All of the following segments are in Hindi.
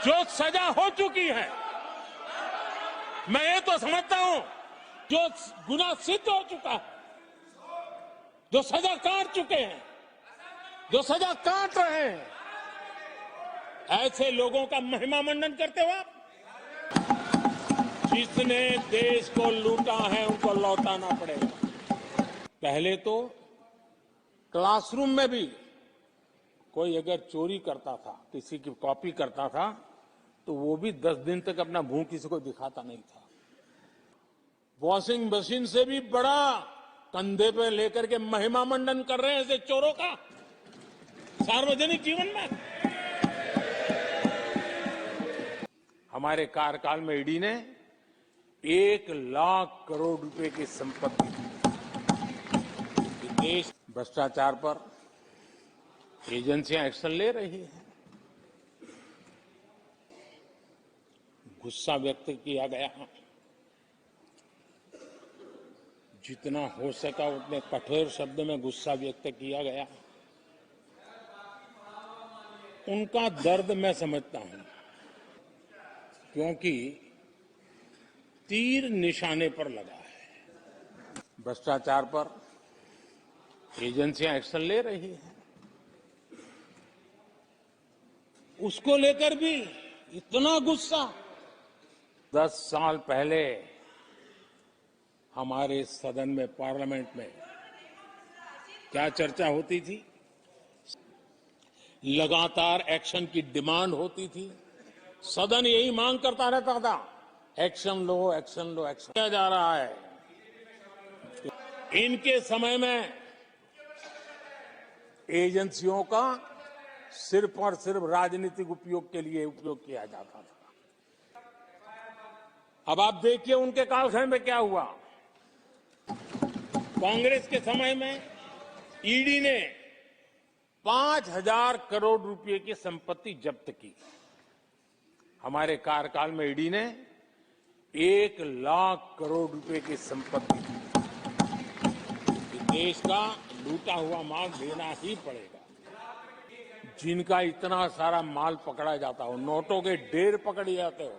जो सजा हो चुकी है, मैं ये तो समझता हूं जो गुनाह सिद्ध हो चुका है, जो सजा काट चुके हैं, जो सजा काट रहे हैं, ऐसे लोगों का महिमा मंडन करते हो आप। जिसने देश को लूटा है उनको लौटाना पड़ेगा। पहले तो क्लासरूम में भी कोई अगर चोरी करता था, किसी की कॉपी करता था, तो वो भी 10 दिन तक अपना मुंह किसी को दिखाता नहीं था। वॉशिंग मशीन से भी बड़ा कंधे पे लेकर के महिमा मंडन कर रहे हैं ऐसे चोरों का सार्वजनिक जीवन में। हमारे कार्यकाल में ईडी ने 1 लाख करोड़ रुपए की संपत्ति देश भ्रष्टाचार पर एजेंसियां एक्शन ले रही हैं। गुस्सा व्यक्त किया गया, जितना हो सका उतने कठोर शब्द में गुस्सा व्यक्त किया गया। उनका दर्द मैं समझता हूं, क्योंकि तीर निशाने पर लगा है। भ्रष्टाचार पर एजेंसियां एक्शन ले रही हैं, उसको लेकर भी इतना गुस्सा। 10 साल पहले हमारे सदन में, पार्लियामेंट में क्या चर्चा होती थी? लगातार एक्शन की डिमांड होती थी। सदन यही मांग करता रहता था, एक्शन लो, एक्शन लो, एक्शन किया जा रहा है। इनके समय में एजेंसियों का सिर्फ और सिर्फ राजनीतिक उपयोग के लिए उपयोग किया जाता था। अब आप देखिए उनके कालखंड में क्या हुआ। कांग्रेस के समय में ईडी ने 5,000 करोड़ रुपए की संपत्ति जब्त की। हमारे कार्यकाल में ईडी ने 1 लाख करोड़ रुपए की संपत्ति, देश का लूटा हुआ माल देना ही पड़ेगा। जिनका इतना सारा माल पकड़ा जाता हो, नोटों के ढेर पकड़े जाते हो,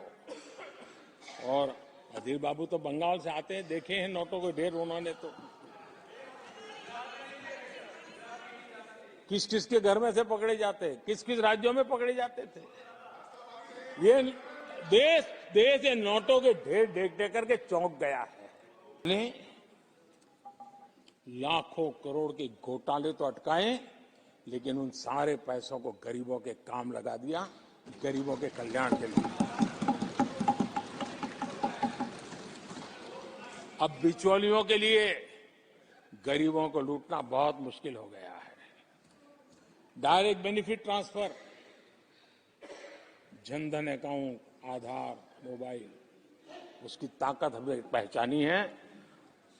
और अधीर बाबू तो बंगाल से आते हैं, देखे हैं नोटों के ढेर उन्होंने। तो किस किस के घर में से पकड़े जाते, किस किस राज्यों में पकड़े जाते थे। ये देश ये नोटों के ढेर देख देख करके चौंक गया है। लाखों करोड़ के घोटाले तो अटकाए, लेकिन उन सारे पैसों को गरीबों के काम लगा दिया, गरीबों के कल्याण के लिए। अब बिचौलियों के लिए गरीबों को लूटना बहुत मुश्किल हो गया है। Direct benefit transfer, Jan Dhan account, Aadhaar, mobile, उसकी ताकत हमने पहचानी है।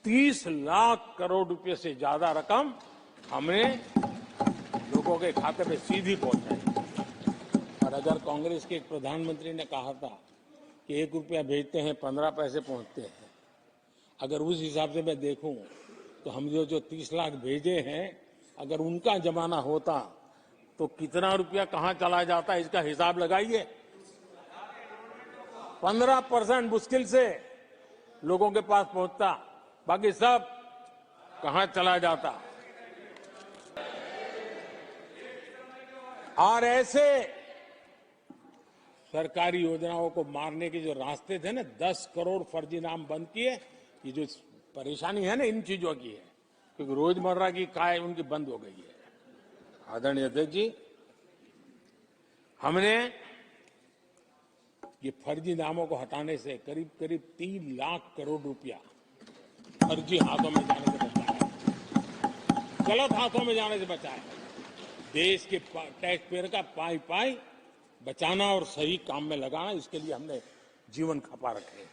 30 लाख करोड़ रुपए से ज्यादा रकम हमने लोगों के खाते में सीधी पहुंचाई। और अगर कांग्रेस के एक प्रधानमंत्री ने कहा था कि 1 रुपया भेजते हैं 15 पैसे पहुंचते हैं, अगर उस हिसाब से मैं देखूं तो हम जो 30 लाख भेजे हैं, अगर उनका जमाना होता तो कितना रुपया कहां चला जाता, इसका हिसाब लगाइए। 15% मुश्किल से लोगों के पास पहुंचता, बाकी सब कहां चला जाता। और ऐसे सरकारी योजनाओं को मारने के जो रास्ते थे ना, 10 करोड़ फर्जी नाम बंद किए। ये जो परेशानी है ना इन चीजों की है, क्योंकि रोजमर्रा की काय उनकी बंद हो गई है। आदरणीय अध्यक्ष जी, हमने ये फर्जी नामों को हटाने से करीब करीब 3 लाख करोड़ रुपया फर्जी हाथों में जाने से बचाया, गलत हाथों में जाने से बचाया। देश के टैक्स पेयर का पाई पाई बचाना और सही काम में लगाना, इसके लिए हमने जीवन खपा रखे हैं।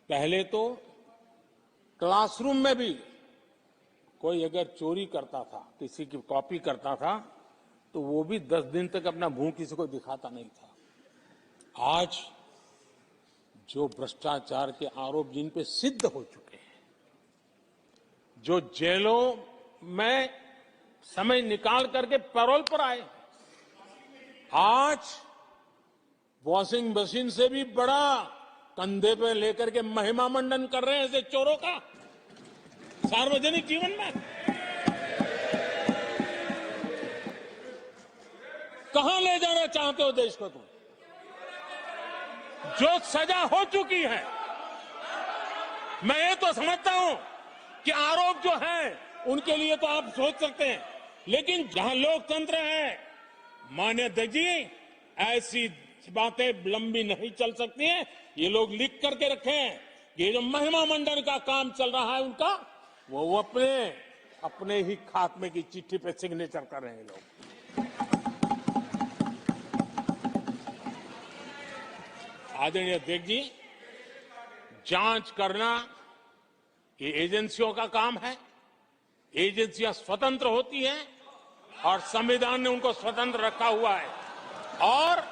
पहले तो क्लासरूम में भी कोई अगर चोरी करता था, किसी की कॉपी करता था, तो वो भी 10 दिन तक अपना मुंह किसी को दिखाता नहीं था। आज जो भ्रष्टाचार के आरोप जिन पे सिद्ध हो चुके हैं, जो जेलों में समय निकाल करके पैरोल पर आए, आज वॉशिंग मशीन से भी बड़ा कंधे पे लेकर के महिमा मंडन कर रहे हैं ऐसे चोरों का सार्वजनिक जीवन में। कहां ले जाना चाहते हो देश को तुम? जो सजा हो चुकी है, मैं ये तो समझता हूं कि आरोप जो है उनके लिए तो आप सोच सकते हैं, लेकिन जहां लोकतंत्र है मान्य अध्यक्ष जी, ऐसी बातें लंबी नहीं चल सकती हैं। ये लोग लिख करके रखे हैं, ये जो महिमा मंडन का काम चल रहा है उनका, वो अपने ही खात्मे की चिट्ठी पे सिग्नेचर कर रहे हैं लोग। आदरणीय अध्यक्ष जी, जांच करना ये एजेंसियों का काम है। एजेंसियां स्वतंत्र होती हैं और संविधान ने उनको स्वतंत्र रखा हुआ है, और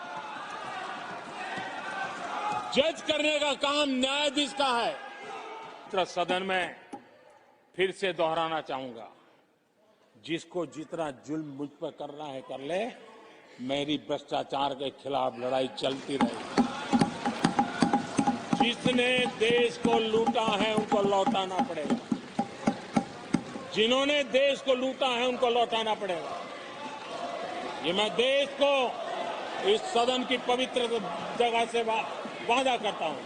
जज करने का काम न्यायाधीश का है। सदन में फिर से दोहराना चाहूंगा, जिसको जितना जुल्म मुझ पर करना है कर ले, मेरी भ्रष्टाचार के खिलाफ लड़ाई चलती रहेगी। जिसने देश को लूटा है उनको लौटाना पड़ेगा, जिन्होंने देश को लूटा है उनको लौटाना पड़ेगा। ये मैं देश को इस सदन की पवित्र जगह से वादा करता हूं।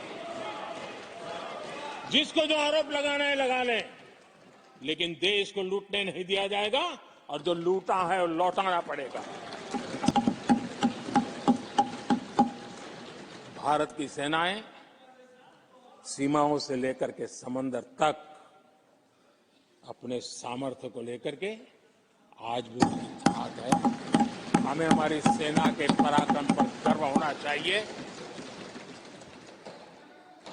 जिसको जो आरोप लगाना है लगा लें, लेकिन देश को लूटने नहीं दिया जाएगा, और जो लूटा है वो लौटाना पड़ेगा। भारत की सेनाएं सीमाओं से लेकर के समंदर तक अपने सामर्थ्य को लेकर के आज भी साथ है। हमें हमारी सेना के पराक्रम पर गर्व होना चाहिए।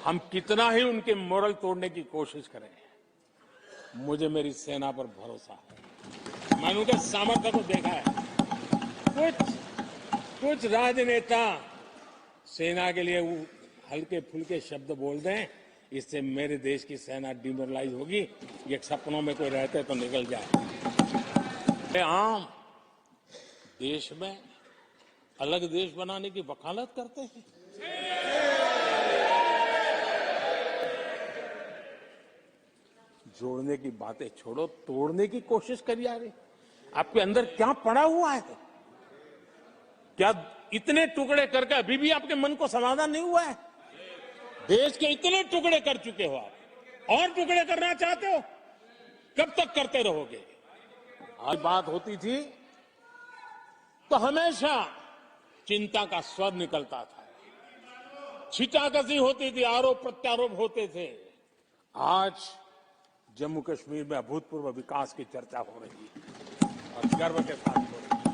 हम कितना ही उनके मोरल तोड़ने की कोशिश करें, मुझे मेरी सेना पर भरोसा है। मैंने उनके सामर्थ्य को देखा है। कुछ राजनेता सेना के लिए हल्के फुल्के शब्द बोल दें, इससे मेरे देश की सेना डिमोरलाइज होगी। ये सपनों में कोई रहते तो निकल जाए। आम देश में अलग देश बनाने की वकालत करते हैं। जोड़ने की बातें छोड़ो, तोड़ने की कोशिश करी जा रही। आपके अंदर क्या पड़ा हुआ है? क्या इतने टुकड़े करके अभी भी आपके मन को समाधान नहीं हुआ है? देश के इतने टुकड़े कर चुके हो आप, और टुकड़े करना चाहते हो? कब तक करते रहोगे? आज बात होती थी तो हमेशा चिंता का स्वर निकलता था, छिटाकसी होती थी, आरोप प्रत्यारोप होते थे। आज जम्मू कश्मीर में अभूतपूर्व विकास की चर्चा हो रही है और गर्व के साथ हो रही है।